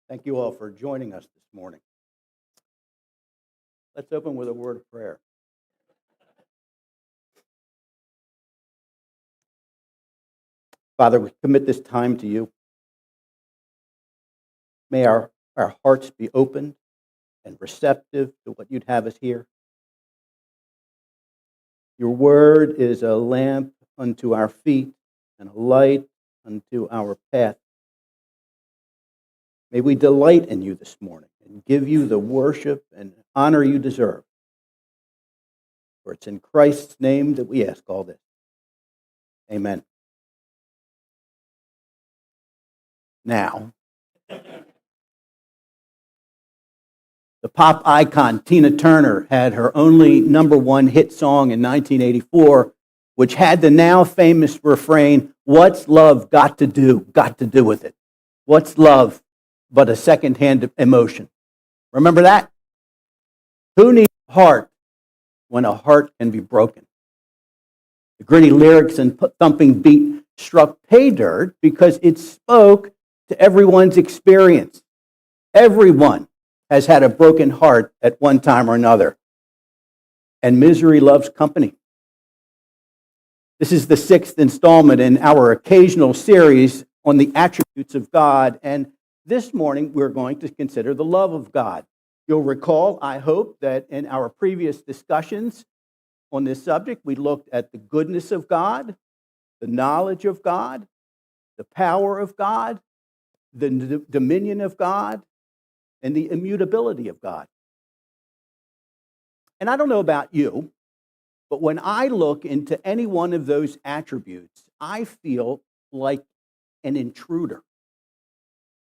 Thank you all for joining us this morning. Let's open with a word of prayer. Father, we commit this time to you. May our hearts be open and receptive to what you'd have us hear. Your word is a lamp unto our feet and a light unto our path. May we delight in you this morning and give you the worship and honor you deserve. For it's in Christ's name that we ask all this. Amen. Now, the pop icon Tina Turner had her only number one hit song in 1984, which had the now famous refrain, "What's love got to do with it? What's love but a secondhand emotion?" Remember that? Who needs a heart when a heart can be broken? The gritty lyrics and thumping beat struck pay dirt because it spoke to everyone's experience. Everyone has had a broken heart at one time or another. And misery loves company. This is the 6th installment in our occasional series on the attributes of God. And this morning, we're going to consider the love of God. You'll recall, I hope, that in our previous discussions on this subject, we looked at the goodness of God, the knowledge of God, the power of God, the dominion of God, and the immutability of God. And I don't know about you, but when I look into any one of those attributes, I feel like an intruder,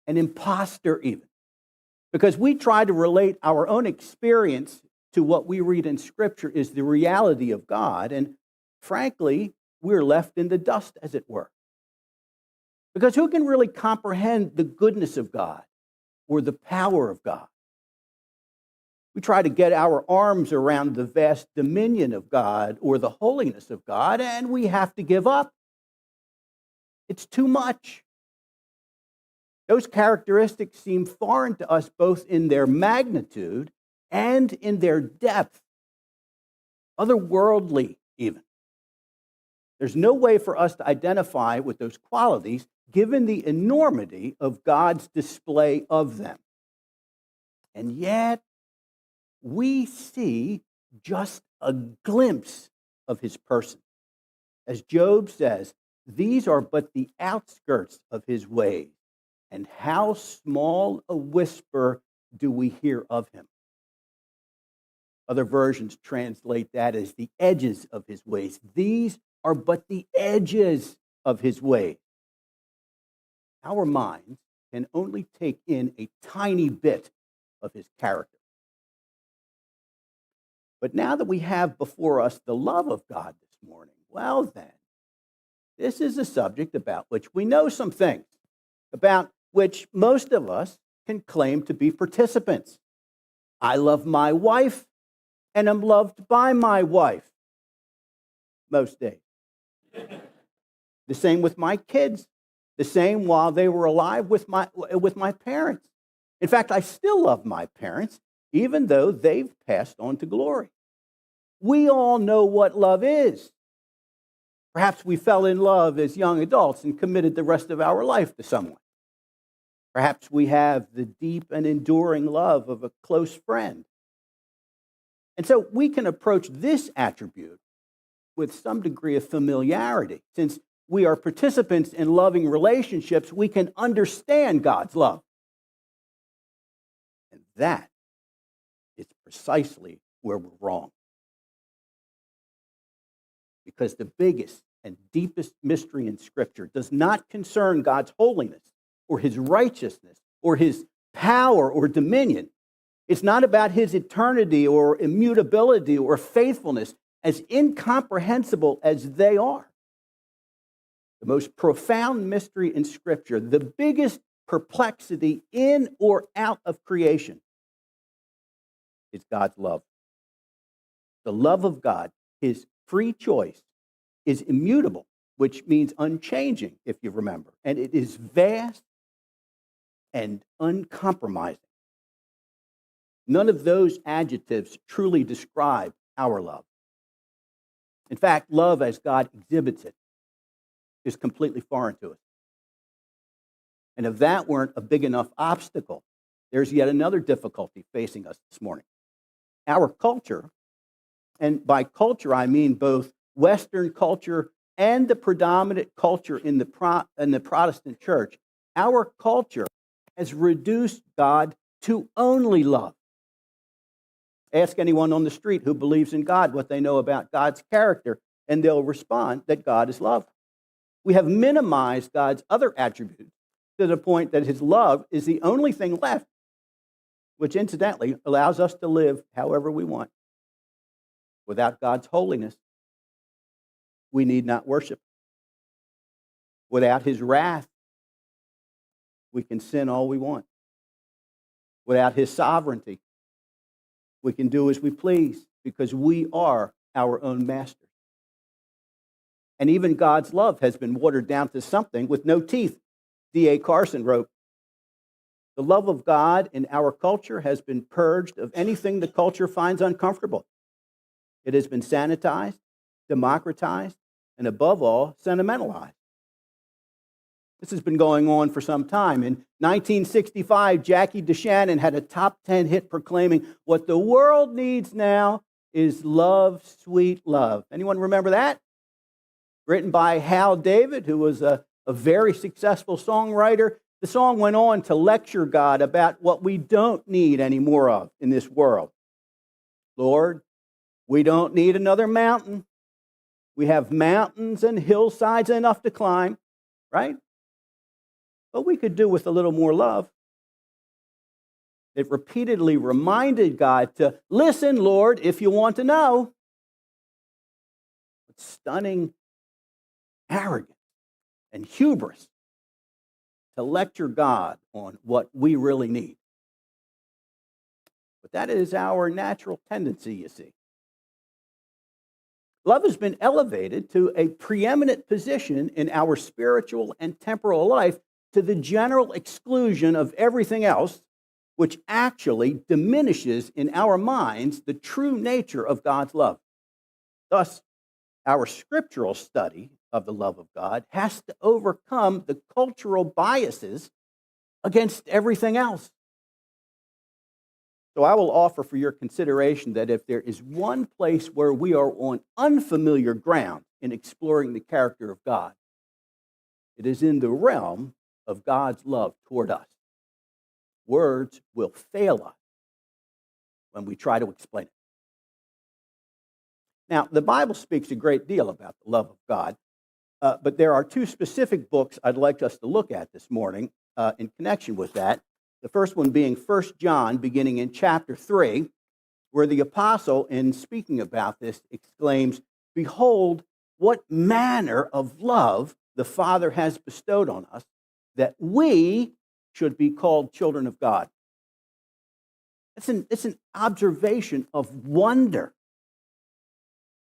an imposter even, because we try to relate our own experience to what we read in Scripture is the reality of God, and frankly, we're left in the dust, as it were. Because who can really comprehend the goodness of God or the power of God? We try to get our arms around the vast dominion of God or the holiness of God, and we have to give up. It's too much. Those characteristics seem foreign to us both in their magnitude and in their depth, otherworldly even. There's no way for us to identify with those qualities given the enormity of God's display of them. And yet, we see just a glimpse of his person. As Job says, these are but the outskirts of his ways, and how small a whisper do we hear of him. Other versions translate that as the edges of his ways. These are but the edges of his ways. Our minds can only take in a tiny bit of his character. But now that we have before us the love of God this morning, well then, this is a subject about which we know some things, about which most of us can claim to be participants. I love my wife, and am loved by my wife most days. The same with my kids, the same while they were alive with my parents. In fact, I still love my parents, even though they've passed on to glory. We all know what love is. Perhaps we fell in love as young adults and committed the rest of our life to someone. Perhaps we have the deep and enduring love of a close friend. And so we can approach this attribute with some degree of familiarity. Since we are participants in loving relationships, we can understand God's love. And that is precisely where we're wrong. Because the biggest and deepest mystery in Scripture does not concern God's holiness or his righteousness or his power or dominion. It's not about his eternity or immutability or faithfulness, as incomprehensible as they are. The most profound mystery in Scripture, the biggest perplexity in or out of creation, is God's love. The love of God, his free choice, is immutable, which means unchanging, if you remember. And it is vast and uncompromising. None of those adjectives truly describe our love. In fact, love as God exhibits it is completely foreign to us. And if that weren't a big enough obstacle, there's yet another difficulty facing us this morning. Our culture, and by culture I mean both Western culture and the predominant culture in the Protestant church, our culture has reduced God to only love. Ask anyone on the street who believes in God what they know about God's character, and they'll respond that God is love. We have minimized God's other attributes to the point that his love is the only thing left, which incidentally allows us to live however we want. Without God's holiness, we need not worship. Without his wrath, we can sin all we want. Without his sovereignty, we can do as we please because we are our own masters. And even God's love has been watered down to something with no teeth. D.A. Carson wrote, "The love of God in our culture has been purged of anything the culture finds uncomfortable. It has been sanitized, democratized, and above all, sentimentalized." This has been going on for some time. In 1965, Jackie DeShannon had a top 10 hit proclaiming, "What the world needs now is love, sweet love." Anyone remember that? Written by Hal David, who was a very successful songwriter. The song went on to lecture God about what we don't need any more of in this world. Lord, we don't need another mountain. We have mountains and hillsides enough to climb, right? But we could do with a little more love. It repeatedly reminded God to listen, Lord, if you want to know. It's stunning arrogance and hubris to lecture God on what we really need. But that is our natural tendency, you see. Love has been elevated to a preeminent position in our spiritual and temporal life to the general exclusion of everything else, which actually diminishes in our minds the true nature of God's love. Thus, our scriptural study of the love of God has to overcome the cultural biases against everything else. So I will offer for your consideration that if there is one place where we are on unfamiliar ground in exploring the character of God, it is in the realm of God's love toward us. Words will fail us when we try to explain it. Now, the Bible speaks a great deal about the love of God, but there are two specific books I'd like us to look at this morning in connection with that. The first one being 1 John, beginning in chapter 3, where the apostle, in speaking about this, exclaims, "Behold, what manner of love the Father has bestowed on us, that we should be called children of God." It's an observation of wonder.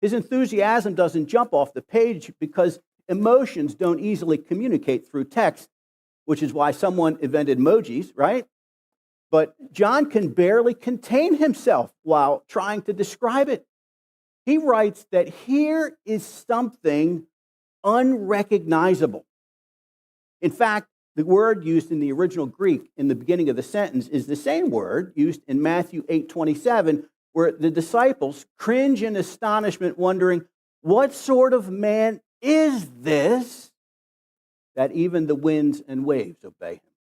His enthusiasm doesn't jump off the page because emotions don't easily communicate through text, which is why someone invented emojis, right? But John can barely contain himself while trying to describe it. He writes that here is something unrecognizable. In fact, the word used in the original Greek in the beginning of the sentence is the same word used in Matthew 8:27, where the disciples cringe in astonishment, wondering, what sort of man is this that even the winds and waves obey him?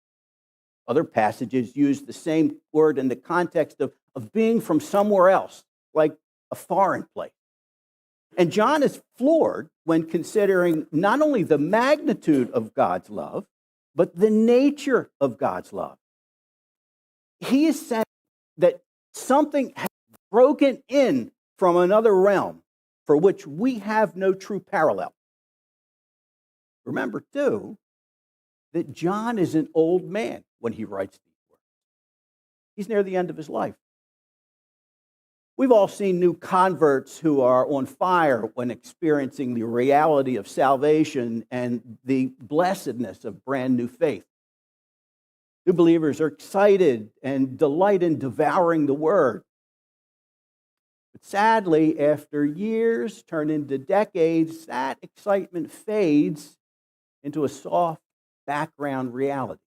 Other passages use the same word in the context of being from somewhere else, like a foreign place. And John is floored when considering not only the magnitude of God's love, but the nature of God's love. He is saying that something has broken in from another realm for which we have no true parallel. Remember, too, that John is an old man when he writes these words. He's near the end of his life. We've all seen new converts who are on fire when experiencing the reality of salvation and the blessedness of brand new faith. New believers are excited and delight in devouring the Word. But sadly, after years turn into decades, that excitement fades into a soft background reality.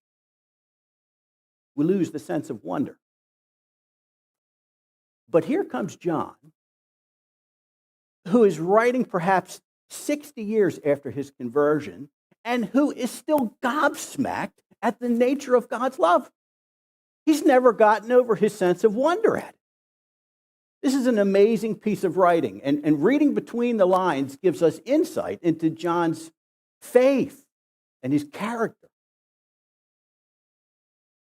We lose the sense of wonder. But here comes John, who is writing perhaps 60 years after his conversion, and who is still gobsmacked at the nature of God's love. He's never gotten over his sense of wonder at it. This is an amazing piece of writing, and reading between the lines gives us insight into John's faith and his character.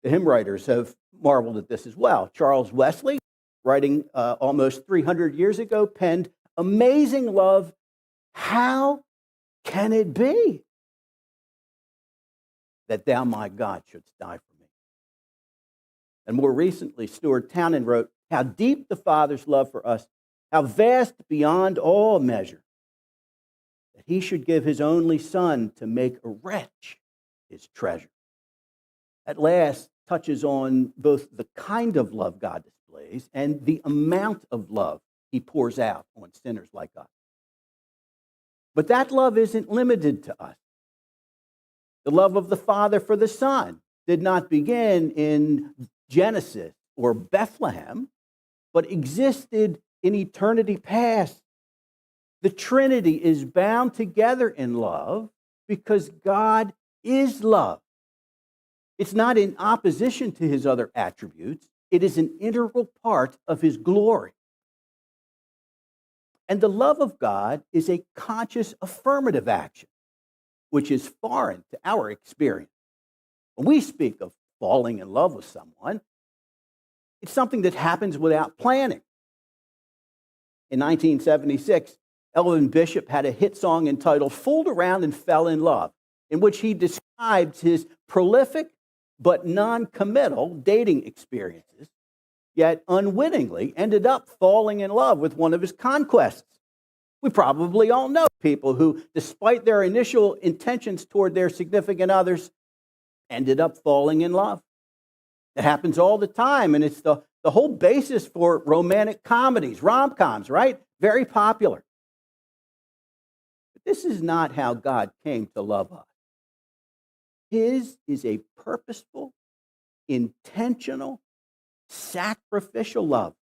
The hymn writers have marveled at this as well. Charles Wesley, writing almost 300 years ago, penned, "Amazing love, how can it be that thou, my God, shouldst die for me?" And more recently, Stuart Townend wrote, "How deep the Father's love for us, how vast beyond all measure, that he should give his only Son to make a wretch his treasure." At last touches on both the kind of love God displays and the amount of love he pours out on sinners like us. But that love isn't limited to us. The love of the Father for the Son did not begin in Genesis or Bethlehem, but existed in eternity past. The Trinity is bound together in love because God is love. It's not in opposition to his other attributes. It is an integral part of his glory. And the love of God is a conscious affirmative action, which is foreign to our experience. When we speak of falling in love with someone, it's something that happens without planning. In 1976, Elvin Bishop had a hit song entitled "Fooled Around and Fell in Love," in which he described his prolific but non-committal dating experiences, yet unwittingly ended up falling in love with one of his conquests. We probably all know people who, despite their initial intentions toward their significant others, ended up falling in love. It happens all the time, and it's the whole basis for romantic comedies, rom-coms, right? Very popular. But this is not how God came to love us. His is a purposeful, intentional, sacrificial love.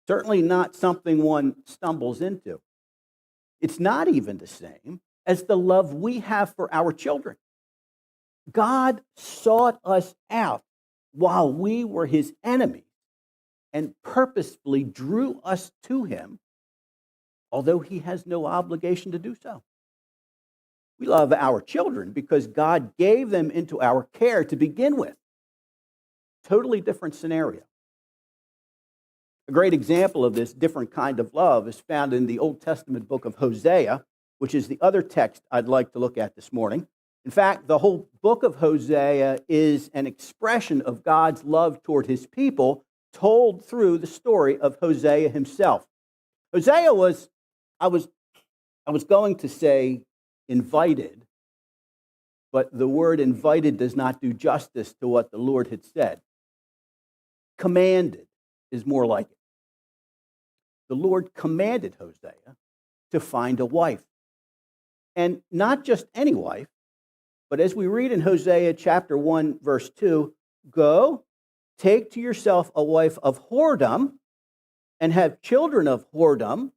Certainly not something one stumbles into. It's not even the same as the love we have for our children. God sought us out while we were his enemies and purposefully drew us to him, although he has no obligation to do so. We love our children because God gave them into our care to begin with. Totally different scenario. A great example of this different kind of love is found in the Old Testament book of Hosea, which is the other text I'd like to look at this morning. In fact, the whole book of Hosea is an expression of God's love toward his people, told through the story of Hosea himself. Hosea was, I was going to say invited, but the word invited does not do justice to what the Lord had said. Commanded is more like it. The Lord commanded Hosea to find a wife. And not just any wife, but as we read in Hosea chapter 1, verse 2, "Go, take to yourself a wife of whoredom, and have children of whoredom,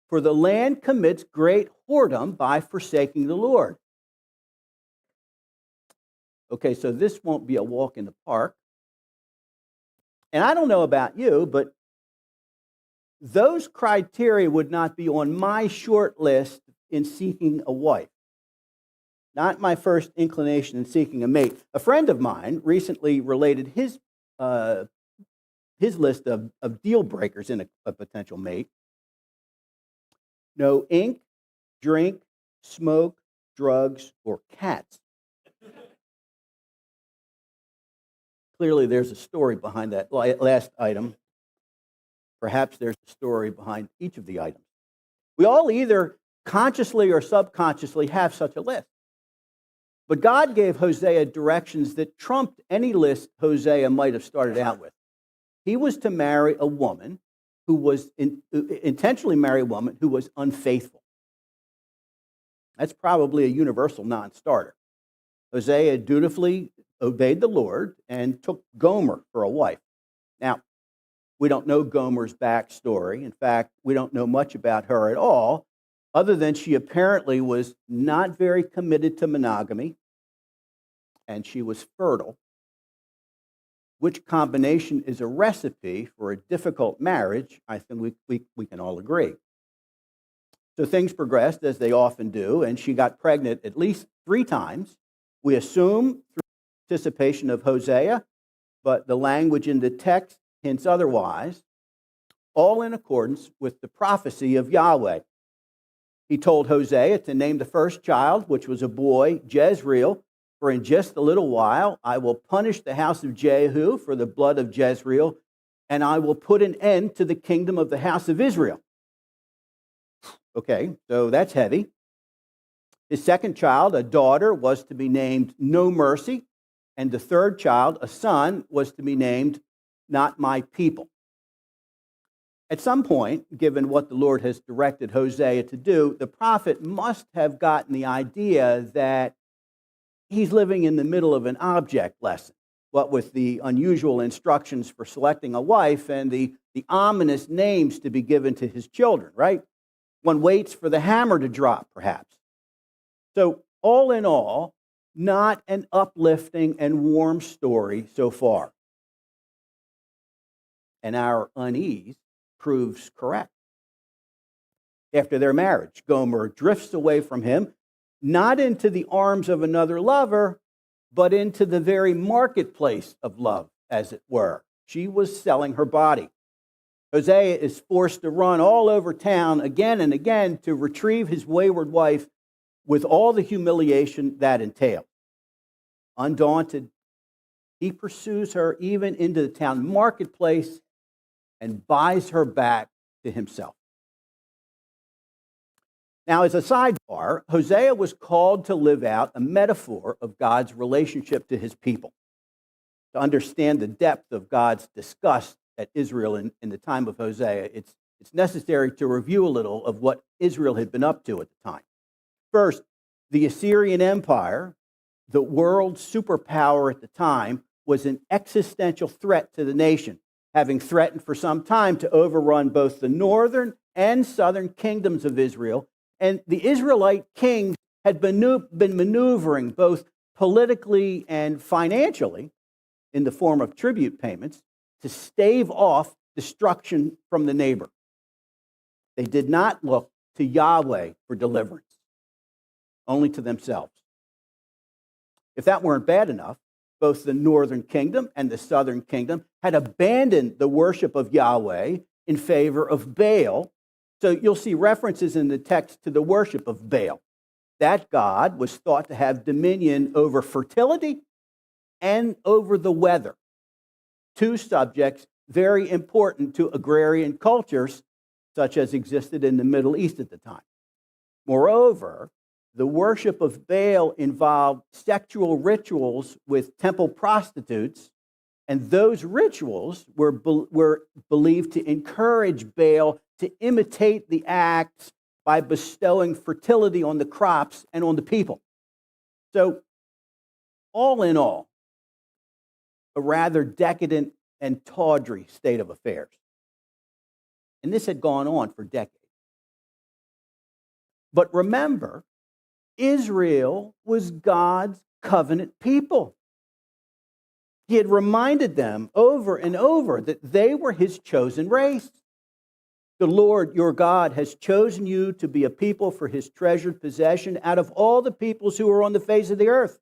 for the land commits great whoredom by forsaking the Lord." Okay, so this won't be a walk in the park. And I don't know about you, but those criteria would not be on my short list in seeking a wife. Not my first inclination in seeking a mate. A friend of mine recently related his list of deal breakers in a potential mate. No ink, drink, smoke, drugs, or cats. Clearly, there's a story behind that last item. Perhaps there's a story behind each of the items. We all either consciously or subconsciously have such a list. But God gave Hosea directions that trumped any list Hosea might have started out with. He was to marry a woman who was intentionally marry a woman who was unfaithful. That's probably a universal non-starter. Hosea dutifully obeyed the Lord and took Gomer for a wife. Now, we don't know Gomer's backstory. In fact, we don't know much about her at all, other than she apparently was not very committed to monogamy, and she was fertile, which combination is a recipe for a difficult marriage. I think we can all agree. So things progressed as they often do, and she got pregnant at least 3 times. We assume through participation of Hosea, but the language in the text hints otherwise, all in accordance with the prophecy of Yahweh. He told Hosea to name the first child, which was a boy, Jezreel, for in just a little while I will punish the house of Jehu for the blood of Jezreel, and I will put an end to the kingdom of the house of Israel. Okay, so that's heavy. His second child, a daughter, was to be named No Mercy, and the third child, a son, was to be named Not My People. At some point, given what the Lord has directed Hosea to do, the prophet must have gotten the idea that he's living in the middle of an object lesson, what with the unusual instructions for selecting a wife and the ominous names to be given to his children, right? One waits for the hammer to drop, perhaps. So, all in all, not an uplifting and warm story so far. And our unease proves correct. After their marriage, Gomer drifts away from him, not into the arms of another lover, but into the very marketplace of love, as it were. She was selling her body. Hosea is forced to run all over town again and again to retrieve his wayward wife with all the humiliation that entails. Undaunted, he pursues her even into the town marketplace and buys her back to himself. Now, as a sidebar, Hosea was called to live out a metaphor of God's relationship to his people. To understand the depth of God's disgust at Israel in the time of Hosea, it's necessary to review a little of what Israel had been up to at the time. First, the Assyrian Empire, the world superpower at the time, was an existential threat to the nation, having threatened for some time to overrun both the northern and southern kingdoms of Israel. And the Israelite kings had been maneuvering both politically and financially in the form of tribute payments to stave off destruction from the neighbor. They did not look to Yahweh for deliverance, only to themselves. If that weren't bad enough, both the northern kingdom and the southern kingdom had abandoned the worship of Yahweh in favor of Baal. So you'll see references in the text to the worship of Baal. That god was thought to have dominion over fertility and over the weather, 2 subjects very important to agrarian cultures such as existed in the Middle East at the time. Moreover, the worship of Baal involved sexual rituals with temple prostitutes, and those rituals were believed to encourage Baal to imitate the acts by bestowing fertility on the crops and on the people. So, all in all, a rather decadent and tawdry state of affairs. And this had gone on for decades. But remember, Israel was God's covenant people. He had reminded them over and over that they were his chosen race. The Lord, your God, has chosen you to be a people for his treasured possession out of all the peoples who are on the face of the earth.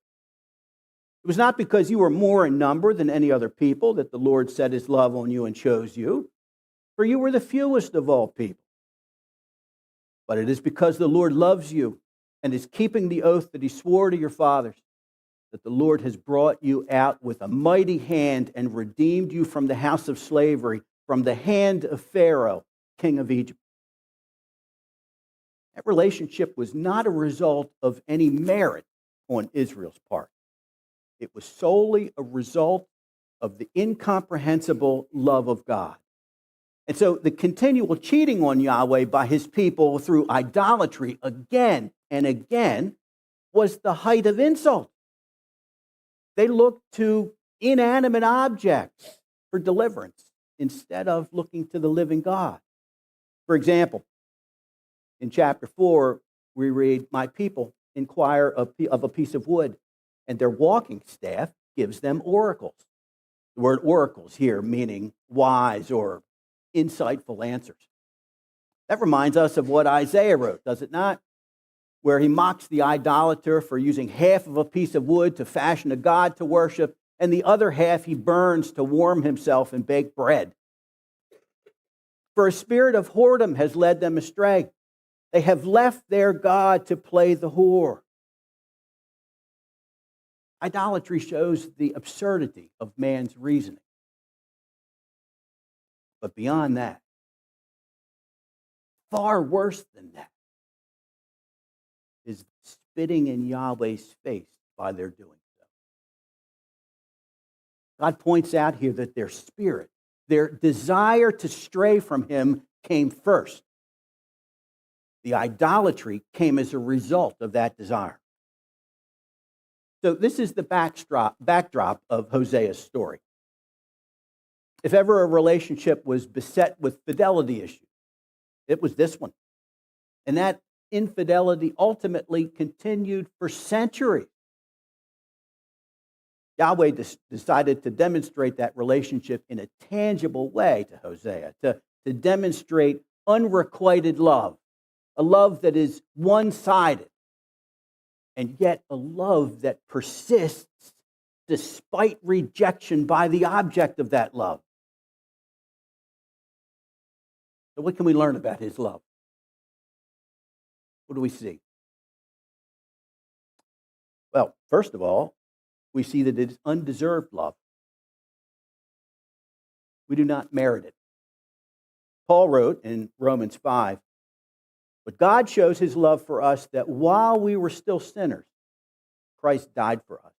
It was not because you were more in number than any other people that the Lord set his love on you and chose you, for you were the fewest of all people. But it is because the Lord loves you and is keeping the oath that he swore to your fathers, that the Lord has brought you out with a mighty hand and redeemed you from the house of slavery, from the hand of Pharaoh, king of Egypt. That relationship was not a result of any merit on Israel's part. It was solely a result of the incomprehensible love of God. And so the continual cheating on Yahweh by his people through idolatry again and again was the height of insult. They looked to inanimate objects for deliverance instead of looking to the living God. For example, in chapter 4, we read, "My people inquire of a piece of wood, and their walking staff gives them oracles." The word oracles here meaning wise or insightful answers. That reminds us of what Isaiah wrote, does it not? Where he mocks the idolater for using half of a piece of wood to fashion a god to worship, and the other half he burns to warm himself and bake bread. For a spirit of whoredom has led them astray. They have left their God to play the whore. Idolatry shows the absurdity of man's reasoning. But beyond that, far worse than that, is spitting in Yahweh's face by their doing so. God points out here that their spirit, their desire to stray from him came first. The idolatry came as a result of that desire. So this is the backdrop of Hosea's story. If ever a relationship was beset with fidelity issues, it was this one. And that infidelity ultimately continued for centuries. Yahweh decided to demonstrate that relationship in a tangible way to Hosea, to demonstrate unrequited love, a love that is one-sided, and yet a love that persists despite rejection by the object of that love. So what can we learn about his love? What do we see? Well, first of all, we see that it is undeserved love. We do not merit it. Paul wrote in Romans 5, "But God shows his love for us that while we were still sinners, Christ died for us."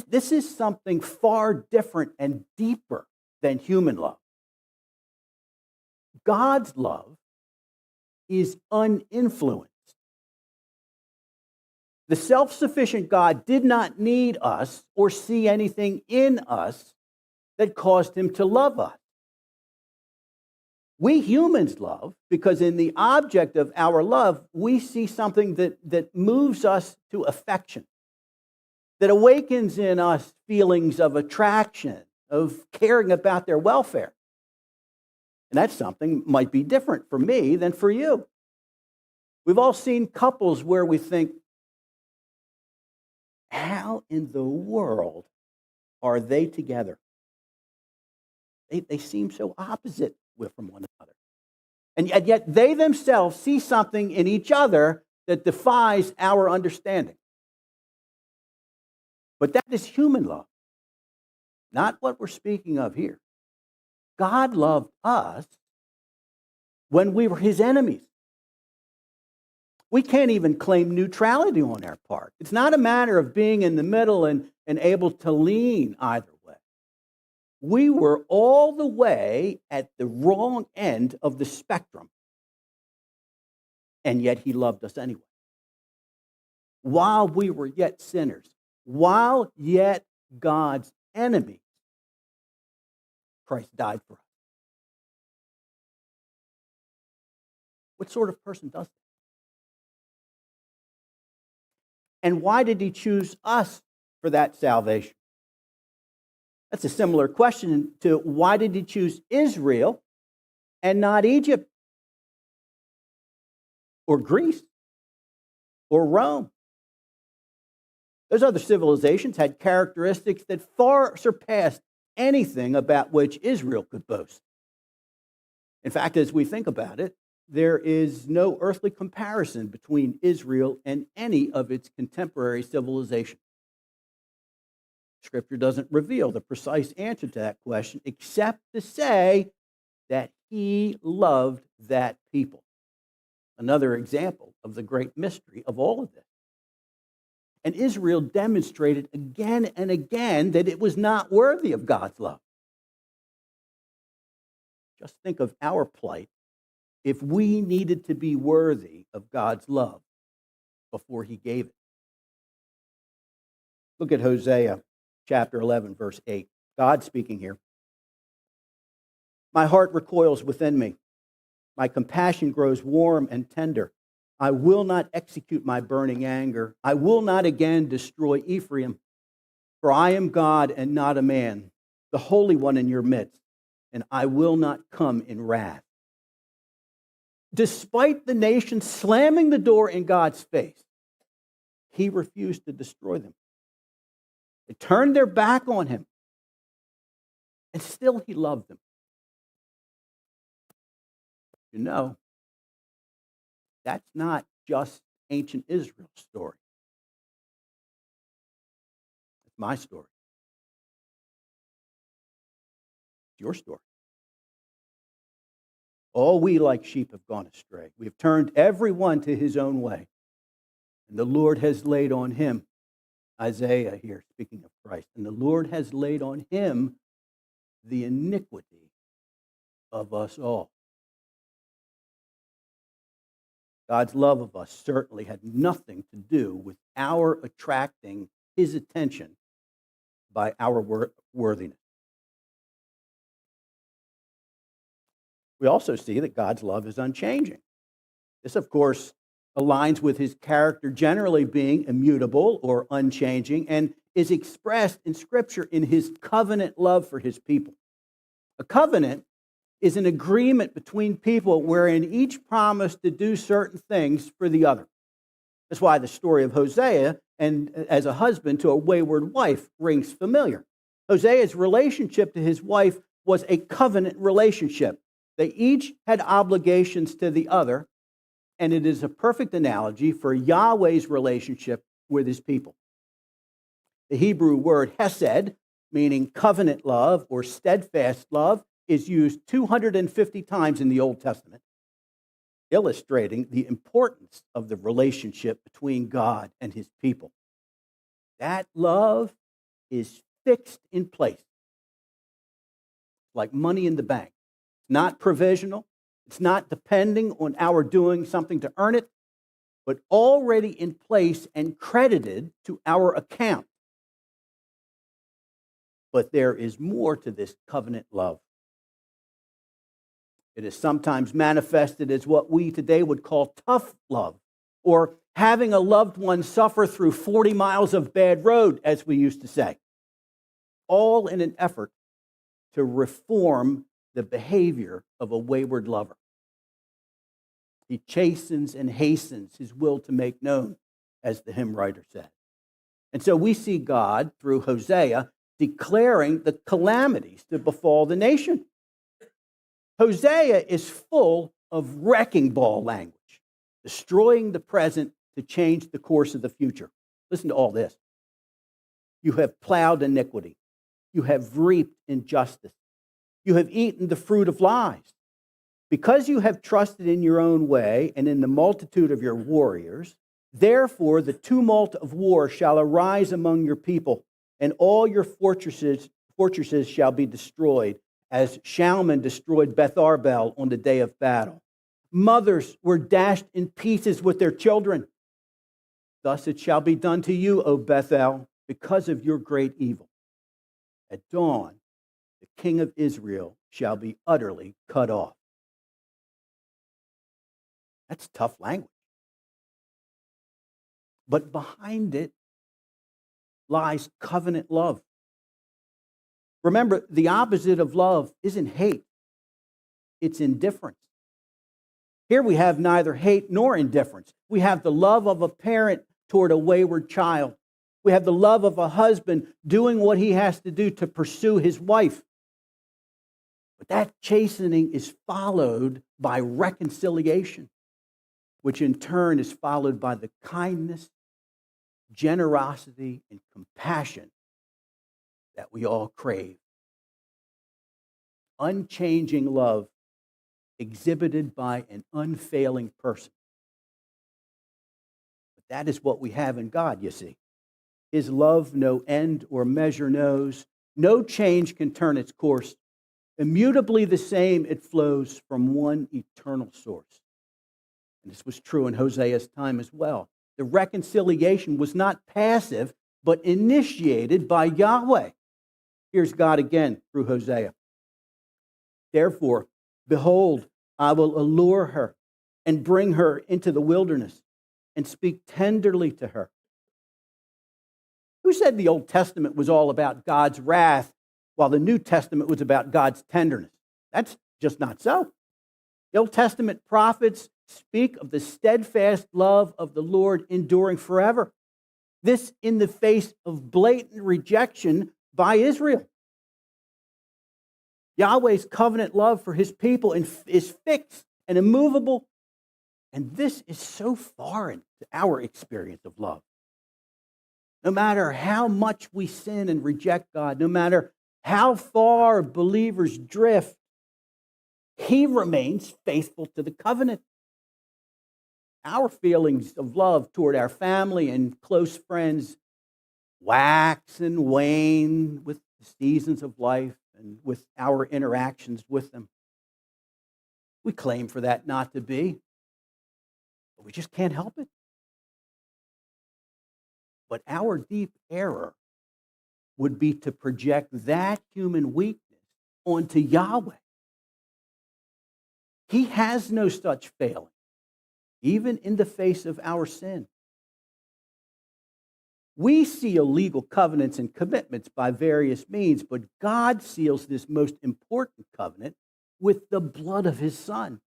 This is something far different and deeper than human love. God's love is uninfluenced. The self-sufficient God did not need us or see anything in us that caused him to love us. We humans love because in the object of our love, we see something that moves us to affection, that awakens in us feelings of attraction, of caring about their welfare. And that something might be different for me than for you. We've all seen couples where we think, how in the world are they together? They seem so opposite from one another. And yet they themselves see something in each other that defies our understanding. But that is human love, not what we're speaking of here. God loved us when we were his enemies. We can't even claim neutrality on our part. It's not a matter of being in the middle and able to lean either way. We were all the way at the wrong end of the spectrum, and yet he loved us anyway. While we were yet sinners, while yet God's enemies, Christ died for us. What sort of person does that? And why did he choose us for that salvation? That's a similar question to why did he choose Israel and not Egypt or Greece or Rome? Those other civilizations had characteristics that far surpassed anything about which Israel could boast. In fact, as we think about it, there is no earthly comparison between Israel and any of its contemporary civilizations. Scripture doesn't reveal the precise answer to that question, except to say that he loved that people. Another example of the great mystery of all of this. And Israel demonstrated again and again that it was not worthy of God's love. Just think of our plight if we needed to be worthy of God's love before he gave it. Look at Hosea chapter 11, verse 8. God speaking here. My heart recoils within me. My compassion grows warm and tender. I will not execute my burning anger. I will not again destroy Ephraim. For I am God and not a man, the Holy One in your midst, and I will not come in wrath. Despite the nation slamming the door in God's face, he refused to destroy them. They turned their back on him, and still he loved them. You know, that's not just ancient Israel's story. It's my story. It's your story. All we like sheep have gone astray. We have turned every one to his own way. And the Lord has laid on him, Isaiah here speaking of Christ, and the Lord has laid on him the iniquity of us all. God's love of us certainly had nothing to do with our attracting his attention by our worthiness. We also see that God's love is unchanging. This, of course, aligns with his character generally being immutable or unchanging and is expressed in Scripture in his covenant love for his people. A covenant is an agreement between people wherein each promised to do certain things for the other. That's why the story of Hosea and as a husband to a wayward wife rings familiar. Hosea's relationship to his wife was a covenant relationship. They each had obligations to the other, and it is a perfect analogy for Yahweh's relationship with his people. The Hebrew word hesed, meaning covenant love or steadfast love, is used 250 times in the Old Testament, illustrating the importance of the relationship between God and his people. That love is fixed in place, like money in the bank. It's not provisional. It's not depending on our doing something to earn it, but already in place and credited to our account. But there is more to this covenant love. It is sometimes manifested as what we today would call tough love, or having a loved one suffer through 40 miles of bad road, as we used to say, all in an effort to reform the behavior of a wayward lover. He chastens and hastens his will to make known, as the hymn writer said. And so we see God, through Hosea, declaring the calamities to befall the nation. Hosea is full of wrecking ball language, destroying the present to change the course of the future. Listen to all this. You have plowed iniquity. You have reaped injustice. You have eaten the fruit of lies. Because you have trusted in your own way and in the multitude of your warriors, therefore the tumult of war shall arise among your people, and all your fortresses shall be destroyed, as Shalman destroyed Beth Arbel on the day of battle. Mothers were dashed in pieces with their children. Thus it shall be done to you, O Bethel, because of your great evil. At dawn, the king of Israel shall be utterly cut off. That's tough language. But behind it lies covenant love. Remember, the opposite of love isn't hate, it's indifference. Here we have neither hate nor indifference. We have the love of a parent toward a wayward child. We have the love of a husband doing what he has to do to pursue his wife. But that chastening is followed by reconciliation, which in turn is followed by the kindness, generosity, and compassion that we all crave. Unchanging love exhibited by an unfailing person. But that is what we have in God, you see. His love no end or measure knows. No change can turn its course. Immutably the same, it flows from one eternal source. And this was true in Hosea's time as well. The reconciliation was not passive, but initiated by Yahweh. Here's God again through Hosea. Therefore, behold, I will allure her and bring her into the wilderness and speak tenderly to her. Who said the Old Testament was all about God's wrath while the New Testament was about God's tenderness? That's just not so. The Old Testament prophets speak of the steadfast love of the Lord enduring forever. This in the face of blatant rejection by Israel. Yahweh's covenant love for his people is fixed and immovable. And this is so foreign to our experience of love. No matter how much we sin and reject God, no matter how far believers drift, He remains faithful to the covenant. Our feelings of love toward our family and close friends wax and wane with the seasons of life and with our interactions with them. We claim for that not to be, but we just can't help it. But our deep error would be to project that human weakness onto Yahweh. He has no such failing, even in the face of our sin. We seal legal covenants and commitments by various means, but God seals this most important covenant with the blood of His Son.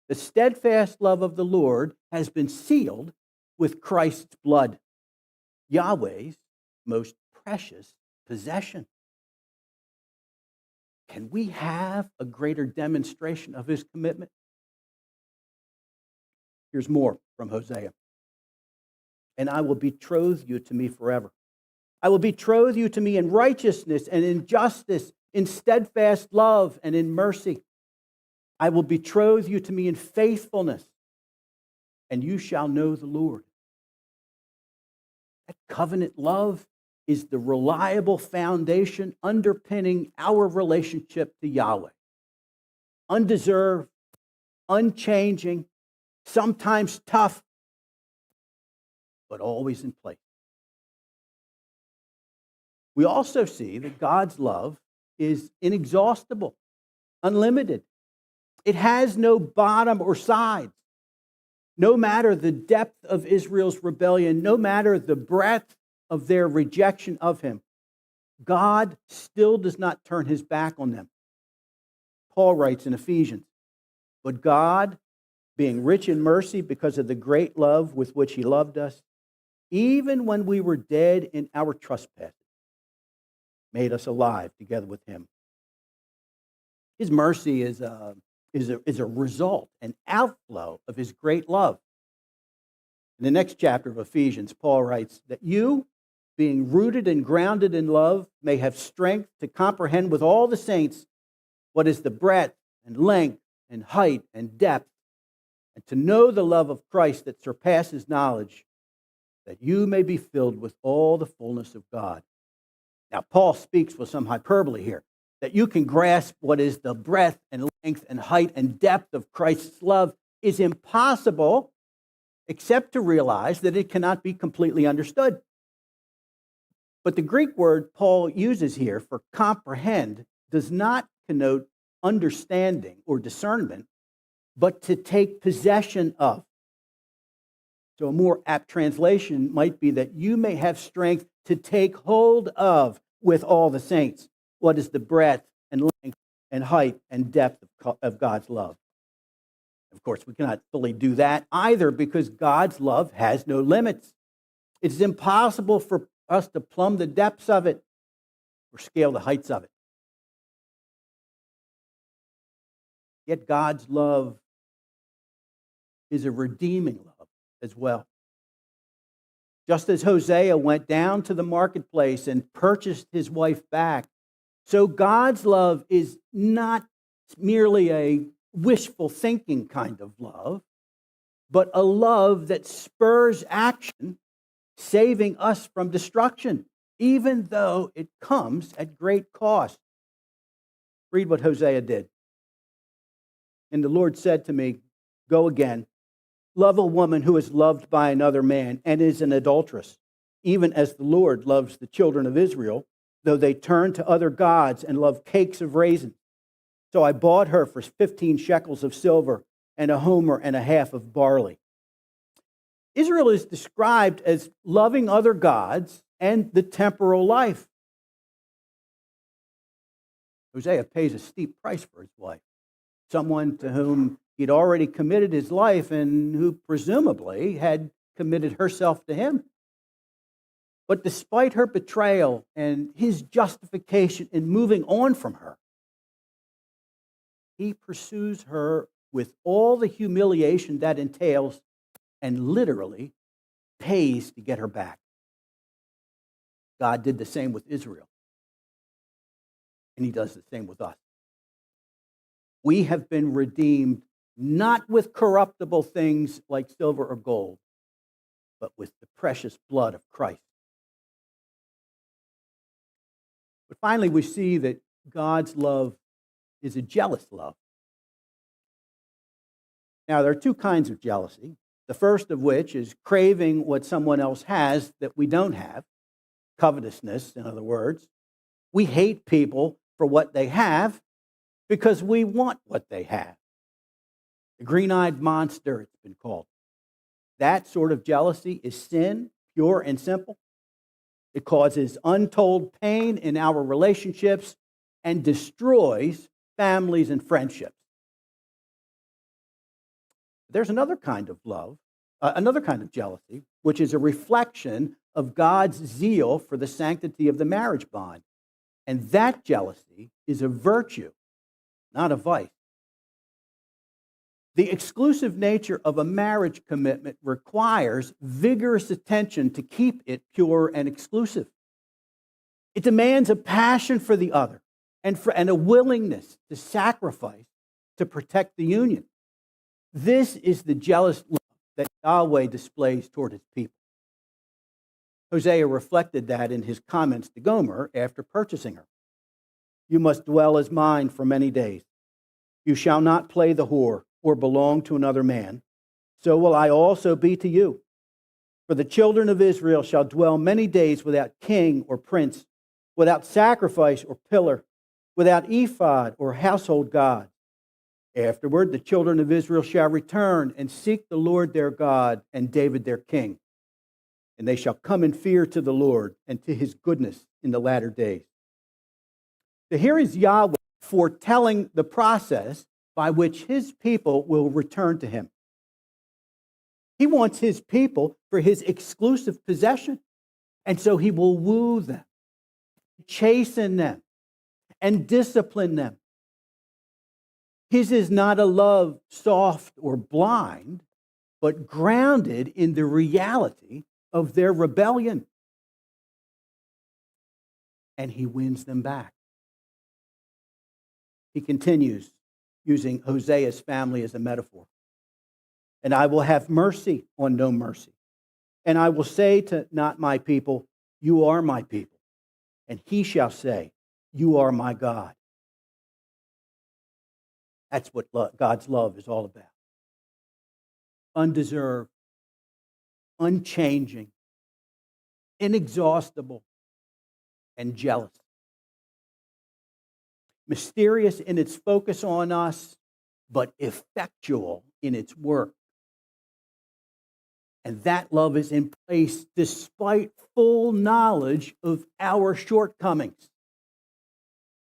The steadfast love of the Lord has been sealed with Christ's blood, Yahweh's most precious possession. Can we have a greater demonstration of His commitment? Here's more from Hosea. And I will betroth you to me forever. I will betroth you to me in righteousness and in justice, in steadfast love and in mercy. I will betroth you to me in faithfulness, and you shall know the Lord. That covenant love is the reliable foundation underpinning our relationship to Yahweh. Undeserved, unchanging, sometimes tough, but always in place. We also see that God's love is inexhaustible, unlimited. It has no bottom or sides. No matter the depth of Israel's rebellion, no matter the breadth of their rejection of Him, God still does not turn His back on them. Paul writes in Ephesians, but God, being rich in mercy because of the great love with which He loved us, even when we were dead in our trespasses, made us alive together with Him. His mercy is a result, an outflow of His great love. In the next chapter of Ephesians, Paul writes that you, being rooted and grounded in love, may have strength to comprehend with all the saints what is the breadth and length and height and depth, and to know the love of Christ that surpasses knowledge, that you may be filled with all the fullness of God. Now, Paul speaks with some hyperbole here, that you can grasp what is the breadth and length and height and depth of Christ's love is impossible, except to realize that it cannot be completely understood. But the Greek word Paul uses here for comprehend does not connote understanding or discernment, but to take possession of. So a more apt translation might be that you may have strength to take hold of with all the saints what is the breadth and length and height and depth of God's love. Of course, we cannot fully do that either because God's love has no limits. It's impossible for us to plumb the depths of it or scale the heights of it. Yet God's love is a redeeming love as well. Just as Hosea went down to the marketplace and purchased his wife back, so God's love is not merely a wishful thinking kind of love, but a love that spurs action, saving us from destruction, even though it comes at great cost. Read what Hosea did. And the Lord said to me, go again, love a woman who is loved by another man and is an adulteress, even as the Lord loves the children of Israel, though they turn to other gods and love cakes of raisins. So I bought her for 15 shekels of silver and a homer and a half of barley. Israel is described as loving other gods and the temporal life. Hosea pays a steep price for his wife, someone to whom he'd already committed his life and who presumably had committed herself to him. But despite her betrayal and his justification in moving on from her, he pursues her with all the humiliation that entails and literally pays to get her back. God did the same with Israel, and he does the same with us. We have been redeemed not with corruptible things like silver or gold, but with the precious blood of Christ. But finally, we see that God's love is a jealous love. Now, there are two kinds of jealousy. The first of which is craving what someone else has that we don't have, covetousness, in other words. We hate people for what they have because we want what they have. The green-eyed monster, it's been called. That sort of jealousy is sin, pure and simple. It causes untold pain in our relationships and destroys families and friendships. There's another kind of love, another kind of jealousy, which is a reflection of God's zeal for the sanctity of the marriage bond. And that jealousy is a virtue, not a vice. The exclusive nature of a marriage commitment requires vigorous attention to keep it pure and exclusive. It demands a passion for the other and a willingness to sacrifice to protect the union. This is the jealous love that Yahweh displays toward his people. Hosea reflected that in his comments to Gomer after purchasing her. You must dwell as mine for many days. You shall not play the whore or belong to another man. So will I also be to you. For the children of Israel shall dwell many days without king or prince, without sacrifice or pillar, without ephod or household god. Afterward, the children of Israel shall return and seek the Lord their God and David their king. And they shall come in fear to the Lord and to his goodness in the latter days. So here is Yahweh foretelling the process by which his people will return to him. He wants his people for his exclusive possession. And so he will woo them, chasten them, and discipline them. His is not a love soft or blind, but grounded in the reality of their rebellion. And he wins them back. He continues using Hosea's family as a metaphor. And I will have mercy on no mercy. And I will say to not my people, you are my people. And he shall say, you are my God. That's what God's love is all about. Undeserved, unchanging, inexhaustible, and jealous. Mysterious in its focus on us, but effectual in its work. And that love is in place despite full knowledge of our shortcomings.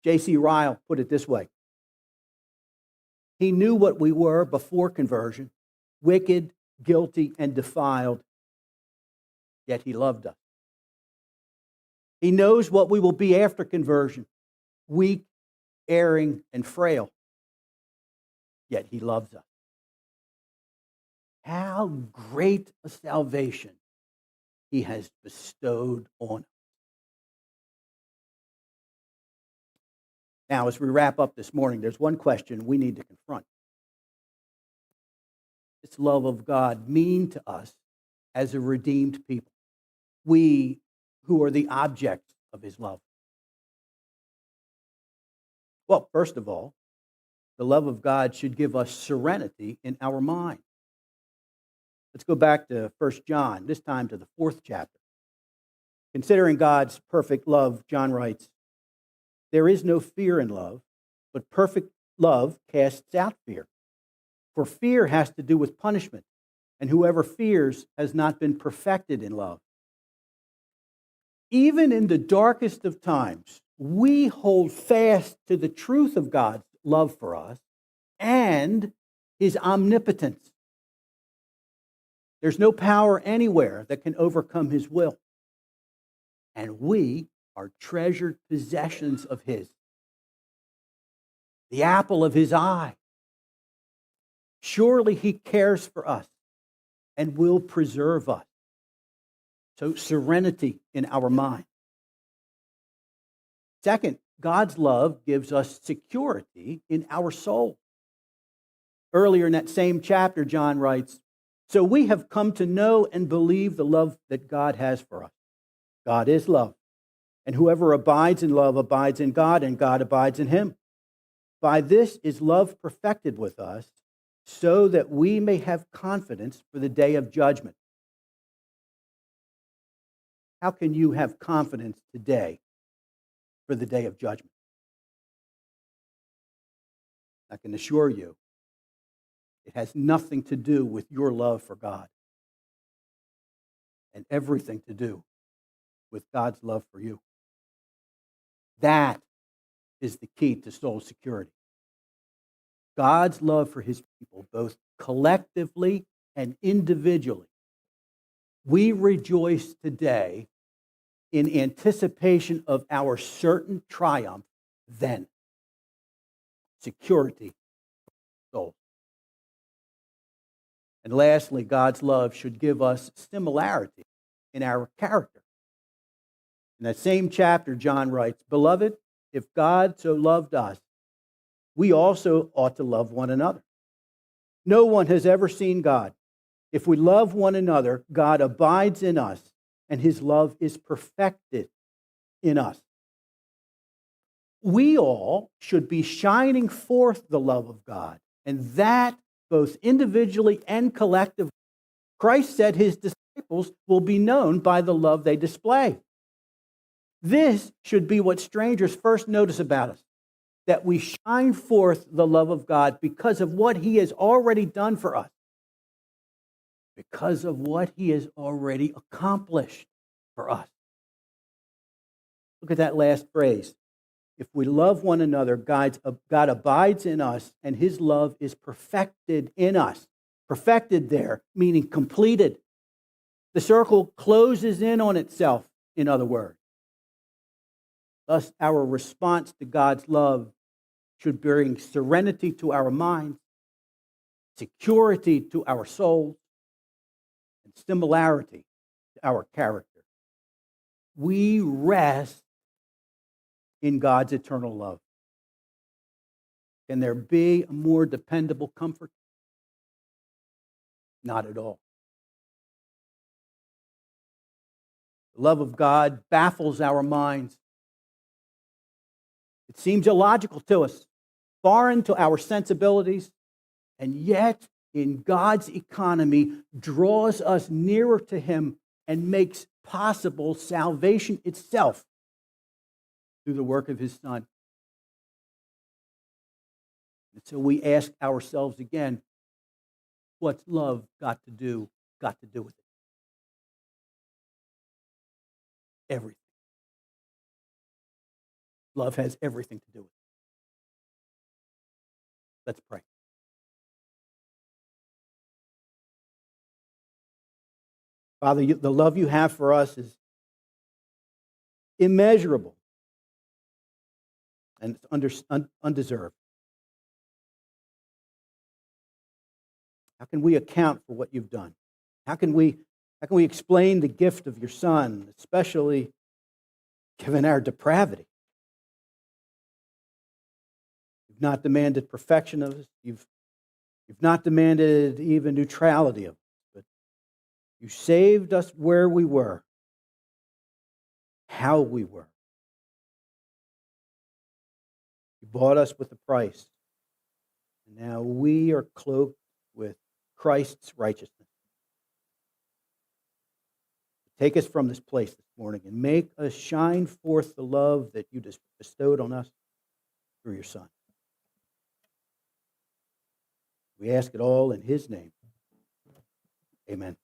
J.C. Ryle put it this way. He knew what we were before conversion, wicked, guilty, and defiled, yet he loved us. He knows what we will be after conversion, weak, erring, and frail, yet he loves us. How great a salvation he has bestowed on us. Now, as we wrap up this morning, there's one question we need to confront. This love of God mean to us as a redeemed people? we who are the objects of his love? Well, first of all, the love of God should give us serenity in our mind. Let's go back to 1 John, this time to the 4th chapter. Considering God's perfect love, John writes, "There is no fear in love, but perfect love casts out fear. For fear has to do with punishment, and whoever fears has not been perfected in love." Even in the darkest of times, we hold fast to the truth of God's love for us and his omnipotence. There's no power anywhere that can overcome his will. And we are treasured possessions of his, the apple of his eye. Surely he cares for us and will preserve us. So, serenity in our mind. Second, God's love gives us security in our soul. Earlier in that same chapter, John writes, "So we have come to know and believe the love that God has for us. God is love, and whoever abides in love abides in God, and God abides in him. By this is love perfected with us, so that we may have confidence for the day of judgment." How can you have confidence today for the day of judgment? I can assure you, it has nothing to do with your love for God and everything to do with God's love for you. That is the key to soul security. God's love for his people, both collectively and individually. We rejoice today in anticipation of our certain triumph then. Security for soul. And lastly, God's love should give us similarity in our character. In that same chapter, John writes, "Beloved, if God so loved us, we also ought to love one another. No one has ever seen God. If we love one another, God abides in us, and his love is perfected in us." We all should be shining forth the love of God, and that both individually and collectively. Christ said his disciples will be known by the love they display. This should be what strangers first notice about us, that we shine forth the love of God because of what he has already done for us, because of what he has already accomplished for us. Look at that last phrase. If we love one another, God abides in us, and his love is perfected in us. Perfected there, meaning completed. The circle closes in on itself, in other words. Thus, our response to God's love should bring serenity to our minds, security to our souls, and similarity to our character. We rest in God's eternal love. Can there be a more dependable comfort? Not at all. The love of God baffles our minds. It seems illogical to us, foreign to our sensibilities, and yet in God's economy draws us nearer to him and makes possible salvation itself through the work of his Son. And so we ask ourselves again, what's love got to do with it? Everything. Love has everything to do with it. Let's pray. Father, the love you have for us is immeasurable and it's undeserved. How can we account for what you've done? How can we explain the gift of your Son, especially given our depravity? You've not demanded perfection of us. You've not demanded even neutrality of us, but you saved us where we were how we were. You bought us with a price. And now we are cloaked with Christ's righteousness. Take us from this place this morning and make us shine forth the love that you bestowed on us through your Son. We ask it all in his name. Amen.